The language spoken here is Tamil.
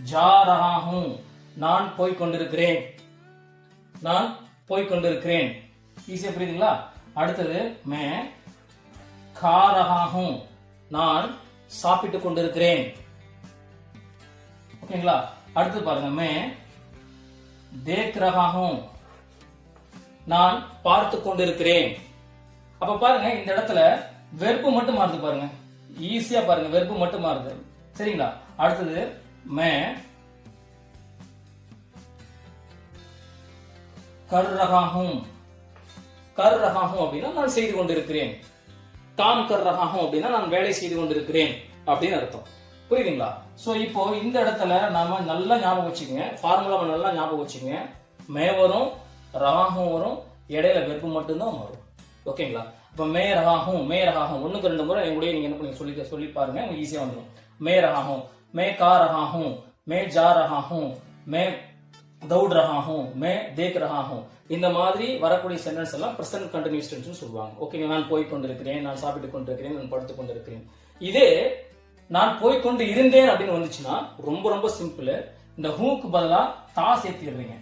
जा रहा हूं நான் போய் கொண்டிருக்கிறேன் நான் போய் கொண்டிருக்கிறேன் ஈஸியா புரியுதுங்களா அடுத்தது मैं खा रहा हूं நான் சாப்பிட்டு கொண்டிருக்கிறேன் ஓகேங்களா அடுத்து பாருங்க मैं देख रहा हूं நான் பார்த்து கொண்டிருக்கிறேன் அப்ப பாருங்க இந்த இடத்துல வெர்பு மட்டும் மாறுது பாருங்க ஈஸியா பாருங்க வெர்பு மட்டும் மாறுது சரிங்களா அடுத்தது मैं कर रहा हूं அப்படின்னா நான் செய்து கொண்டிருக்கிறேன் काम कर रहा हूं அப்படின்னா நான் வேலை செய்து கொண்டிருக்கிறேன் அப்படின்னு அர்த்தம் புரியுதுங்களா சோ இப்போ இந்த இடத்துல நாம நல்லா ஞாபகம் வச்சுக்கங்க ஃபார்முலாவை நல்லா ஞாபகம் வச்சுக்கங்க मैं வரும் रहा हूं வரும் இடையில வெர்பு மட்டும் தான் வரும் ஓகேங்களா இப்ப मैं रहा हूं ஒண்ணுக்கு ரெண்டு முறை என் கூட நீங்க என்ன பண்ணி சொல்லி பாருங்க உங்களுக்கு ஈஸியா வந்துடும் मैं रहा हूं मैं खा रहा हूं मैं जा रहा हूं मैं दौड़ रहा हूं मैं देख रहा हूं இந்த மாதிரி வரக்கூடிய சென்டென்ஸ் எல்லாம் பிரசன்ட் கண்டினியூஸ் டென்ஸ் சொல்லுவாங்க ஓகேங்க நான் போய் கொண்டிருக்கிறேன் நான் சாப்பிட்டு கொண்டிருக்கிறேன் நான் படுத்துக் கொண்டிருக்கிறேன் இதே நான் போய் கொண்டு இருந்தேன் அப்படின்னு வந்துச்சுன்னா ரொம்ப ரொம்ப சிம்பிள் இந்த ஹூக்கு பதிலா தா சேர்த்திடுவீங்க